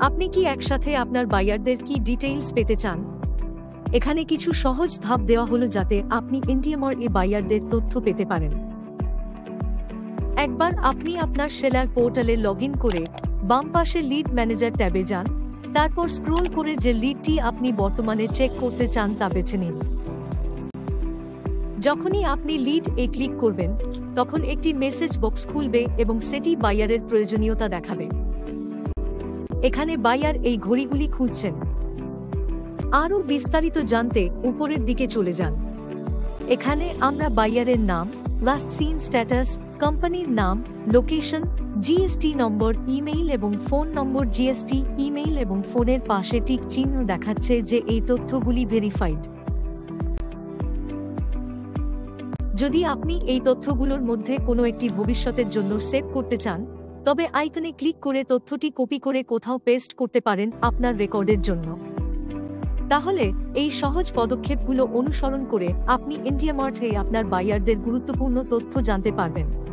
আপনি কি একসাথে আপনার বায়ারদের কি ডিটেইলস পেতে চান? এখানে কিছু সহজ ধাপ দেওয়া হলো যাতে আপনি ইন্ডিয়ামার এ বায়ারদের তথ্য পেতে পারেন। একবার আপনি আপনার সেলার পোর্টালে লগইন করে বাম পাশে লিড ম্যানেজার ট্যাবে যান, তারপর স্ক্রল করে যে লিডটি আপনি বর্তমানে চেক করতে চান তা বেছে নিন। যখনই আপনি লিড এ ক্লিক করবেন, তখন একটি মেসেজ বক্স খুলবে এবং সেটি বায়ারের প্রয়োজনীয়তা দেখাবে। এখানে বায়ার এই ঘড়িগুলি খুঁজছেন। আরও বিস্তারিত জানতে উপরের দিকে চলে যান। এখানে আমরা বায়ারের নাম, লাস্ট সিন স্ট্যাটাস, কোম্পানির নাম, লোকেশন, জিএসটি নম্বর, ইমেইল এবং ফোন নম্বর। জিএসটি, ইমেইল এবং ফোনের পাশে টিক চিহ্ন দেখাচ্ছে যে এই তথ্যগুলি ভেরিফাইড। যদি আপনি এই তথ্যগুলোর মধ্যে কোনো একটি ভবিষ্যতের জন্য সেভ করতে চান, তবে আইকনে ক্লিক করে তথ্যটি কপি করে কোথাও পেস্ট করতে পারেন আপনার রেকর্ডের জন্য। তাহলে এই সহজ পদক্ষেপগুলো অনুসরণ করে আপনি ইন্ডিয়ামার্টে আপনার বায়ারদের গুরুত্বপূর্ণ তথ্য জানতে পারবেন।